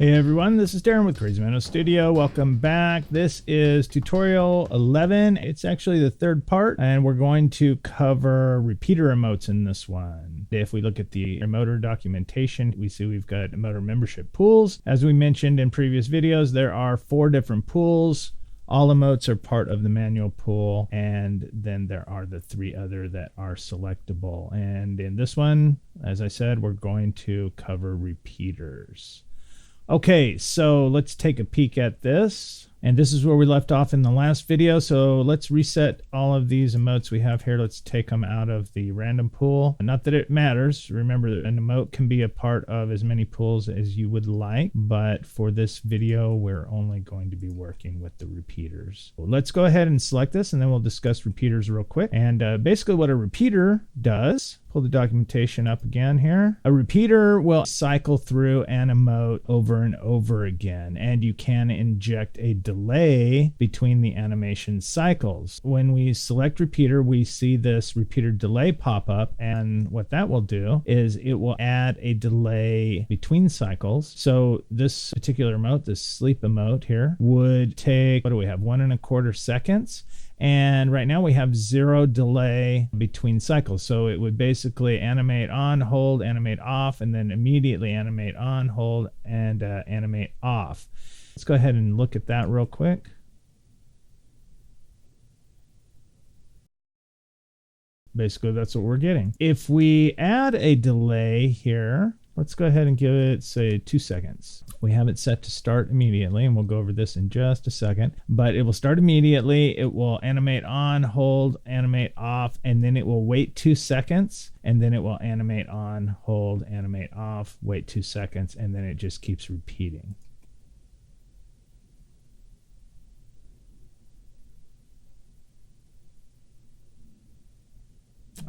Hey everyone, this is Darren with Crazy Minnow Studio. Welcome back. This is tutorial 11. It's actually the third part, and we're going to cover repeater emotes in this one. If we look at the EmoteR documentation, we see we've got EmoteR membership pools. As we mentioned in previous videos, there are 4 different pools. All emotes are part of the manual pool, and then there are the 3 other that are selectable. And in this one, as I said, we're going to cover repeaters. Okay, so let's take a peek at this. And this is where we left off in the last video. So let's reset all of these emotes we have here. Let's take them out of the random pool. Not that it matters. Remember that an emote can be a part of as many pools as you would like. But for this video, we're only going to be working with the repeaters. Let's go ahead and select this, and then we'll discuss repeaters real quick. And basically what a repeater does, pull the documentation up again here. A repeater will cycle through an emote over and over again, and you can inject a delay between the animation cycles. When we select repeater, we see this repeater delay pop up, and what that will do is it will add a delay between cycles. So this particular emote, this sleep emote here, would take, what do we have, 1 1/4 seconds. And right now we have 0 delay between cycles. So it would basically animate on, hold, animate off, and then immediately animate on, hold, and animate off. Let's go ahead and look at that real quick. Basically, that's what we're getting. If we add a delay here, let's go ahead and give it, say, 2 seconds. We have it set to start immediately, and we'll go over this in just a second. But it will start immediately. It will animate on, hold, animate off, and then it will wait 2 seconds, and then it will animate on, hold, animate off, wait 2 seconds, and then it just keeps repeating.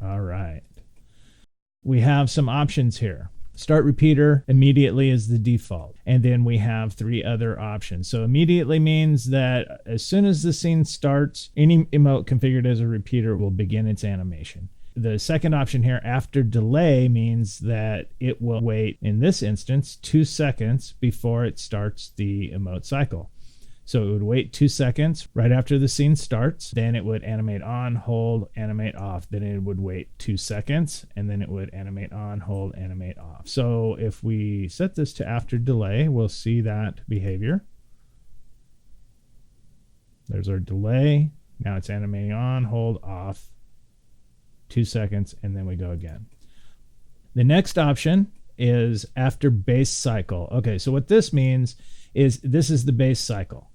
All right. We have some options here. Start repeater immediately is the default. And then we have 3 other options. So immediately means that as soon as the scene starts, any emote configured as a repeater will begin its animation. The second option here, after delay, means that it will wait, in this instance, 2 seconds before it starts the emote cycle. So it would wait 2 seconds right after the scene starts. Then it would animate on, hold, animate off. Then it would wait 2 seconds, and then it would animate on, hold, animate off. So if we set this to after delay, we'll see that behavior. There's our delay. Now it's animating on, hold, off. 2 seconds, and then we go again. The next option is after base cycle. Okay, so what this means is this is the base cycle.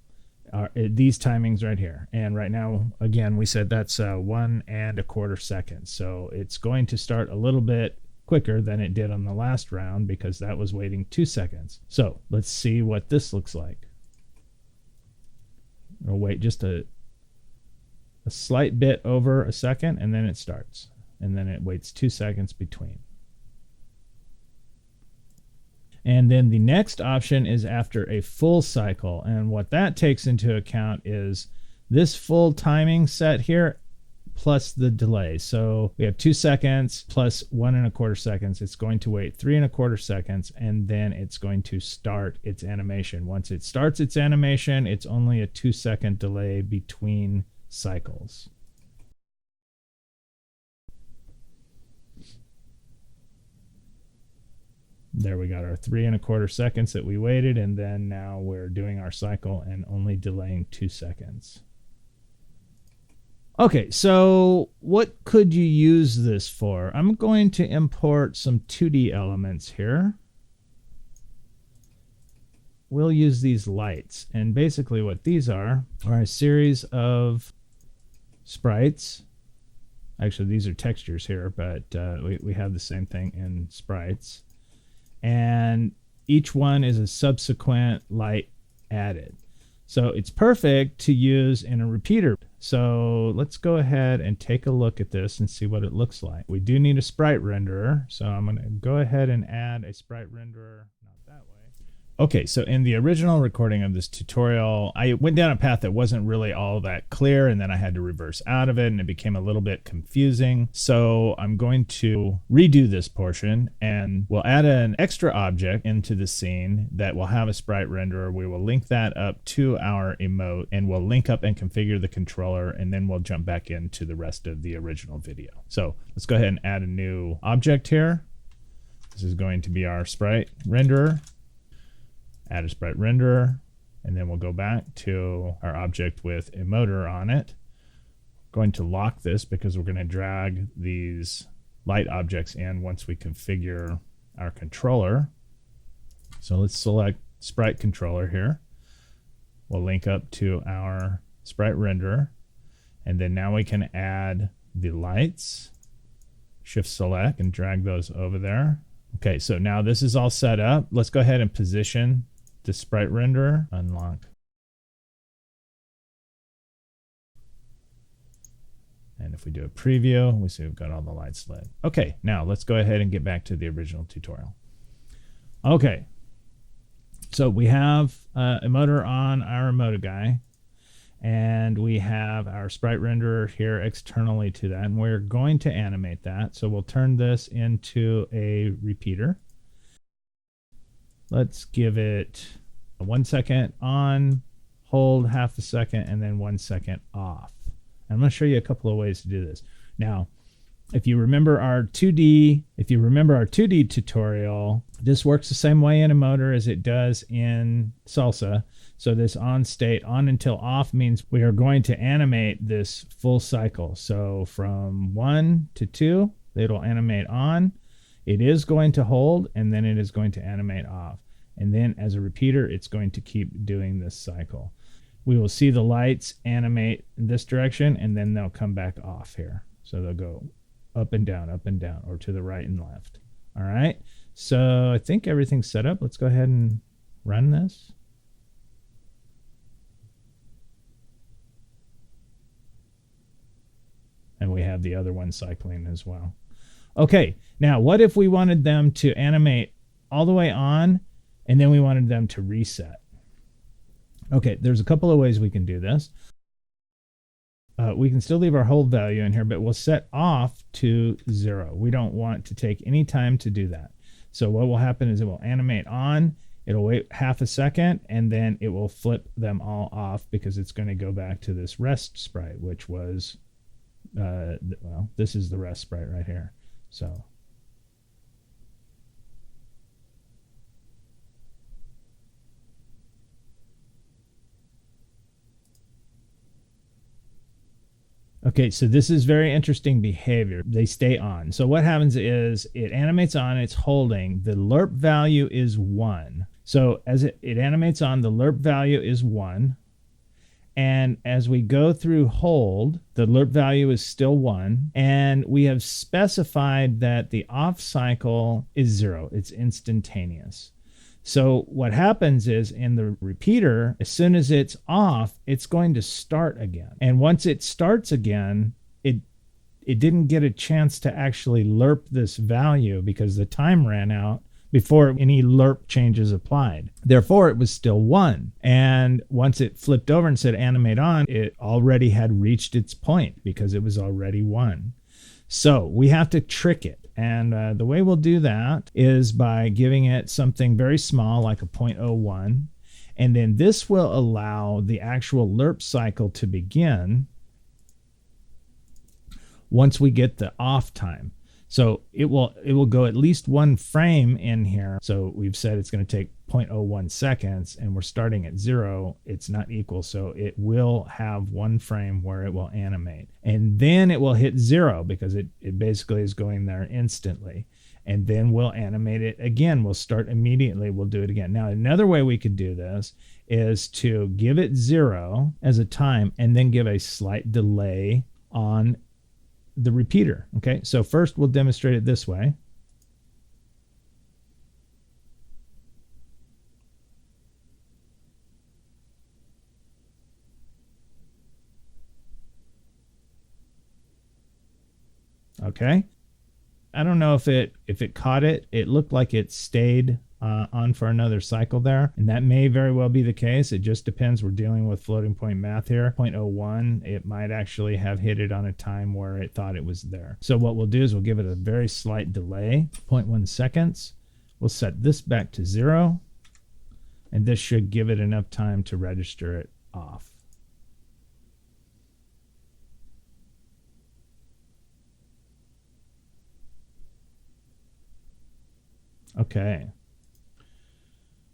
These timings right here, and right now again we said that's 1 1/4 seconds, so it's going to start a little bit quicker than it did on the last round because that was waiting 2 seconds. So let's see what this looks like. We'll wait just a slight bit over a second, and then it starts, and then it waits 2 seconds between. And then the next option is after a full cycle. And what that takes into account is this full timing set here plus the delay. So we have 2 seconds plus 1 1/4 seconds. It's going to wait 3 1/4 seconds, and then it's going to start its animation. Once it starts its animation, it's only a 2-second delay between cycles. There we got our 3 1/4 seconds that we waited, and then now we're doing our cycle and only delaying 2 seconds. Okay, so what could you use this for? I'm going to import some 2D elements here. We'll use these lights, and basically what these are a series of sprites. Actually, these are textures here, but we have the same thing in sprites. And each one is a subsequent light added. So it's perfect to use in a repeater. So let's go ahead and take a look at this and see what it looks like. We do need a sprite renderer, so I'm going to go ahead and add a sprite renderer, not that way. Okay, so in the original recording of this tutorial, I went down a path that wasn't really all that clear, and then I had to reverse out of it, and it became a little bit confusing. So I'm going to redo this portion, and we'll add an extra object into the scene that will have a sprite renderer. We will link that up to our emote, and we'll link up and configure the controller, and then we'll jump back into the rest of the original video. So let's go ahead and add a new object here. This is going to be our sprite renderer. Add a sprite renderer, and then we'll go back to our object with EmoteR on it. Going to lock this because we're going to drag these light objects in once we configure our controller. So let's select sprite controller here. We'll link up to our sprite renderer, and then now we can add the lights. Shift select and drag those over there. Okay, so now this is all set up. Let's go ahead and position the sprite renderer. Unlock. And if we do a preview, we see we've got all the lights lit. Okay, now let's go ahead and get back to the original tutorial. Okay, so we have EmoteR on our emote guy, and we have our sprite renderer here externally to that, and we're going to animate that. So we'll turn this into a repeater. Let's give it 1 second on, hold half a second, and then 1 second off. I'm going to show you a couple of ways to do this. Now, if you remember our 2D tutorial, this works the same way in EmoteR as it does in SALSA. So this on state, on until off, means we are going to animate this full cycle. So from 1 to 2, it'll animate on. It is going to hold, and then it is going to animate off. And then as a repeater, it's going to keep doing this cycle. We will see the lights animate in this direction, and then they'll come back off here. So they'll go up and down, or to the right and left. All right. So I think everything's set up. Let's go ahead and run this. And we have the other one cycling as well. Okay, now what if we wanted them to animate all the way on and then we wanted them to reset? Okay, there's a couple of ways we can do this. We can still leave our hold value in here, but we'll set off to 0. We don't want to take any time to do that. So what will happen is it will animate on, it'll wait half a second, and then it will flip them all off because it's going to go back to this rest sprite, which was, well, this is the rest sprite right here. So okay, so this is very interesting behavior. They stay on. So what happens is it animates on, it's holding. The lerp value is 1. So as it animates on, the lerp value is 1. And as we go through hold, the lerp value is still 1. And we have specified that the off cycle is 0. It's instantaneous. So what happens is in the repeater, as soon as it's off, it's going to start again. And once it starts again, it didn't get a chance to actually lerp this value because the time ran out before any lerp changes applied. Therefore, it was still 1. And once it flipped over and said animate on, it already had reached its point because it was already 1. So we have to trick it. And the way we'll do that is by giving it something very small like a 0.01. And then this will allow the actual lerp cycle to begin once we get the off time. So it will go at least 1 frame in here. So we've said it's going to take 0.01 seconds and we're starting at 0. It's not equal. So it will have 1 frame where it will animate. And then it will hit 0 because it basically is going there instantly. And then we'll animate it again. We'll start immediately. We'll do it again. Now, another way we could do this is to give it 0 as a time and then give a slight delay on the repeater. Okay, so first we'll demonstrate it this way. Okay, I don't know if it caught it. It looked like it stayed on for another cycle there, and that may very well be the case. It just depends. We're dealing with floating point math here. 0.01, it might actually have hit it on a time where it thought it was there. So what we'll do is we'll give it a very slight delay, 0.1 seconds. We'll set this back to 0, and this should give it enough time to register it off. Okay.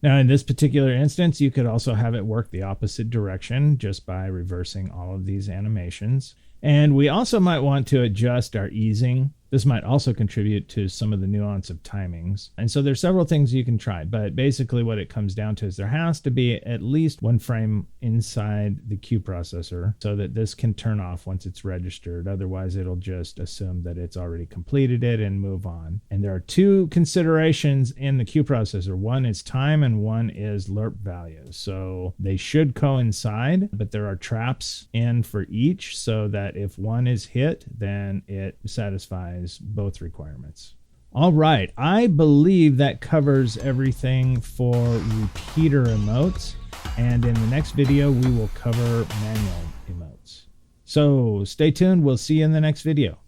Now, in this particular instance, you could also have it work the opposite direction just by reversing all of these animations. And we also might want to adjust our easing. This might also contribute to some of the nuance of timings. And so there's several things you can try, but basically what it comes down to is there has to be at least one frame inside the Q processor so that this can turn off once it's registered. Otherwise, it'll just assume that it's already completed it and move on. And there are two considerations in the Q processor. One is time and one is lerp value. So they should coincide, but there are traps in for each so that if one is hit, then it satisfies both requirements. All right, I believe that covers everything for repeater emotes, and in the next video we will cover manual emotes. So stay tuned, we'll see you in the next video.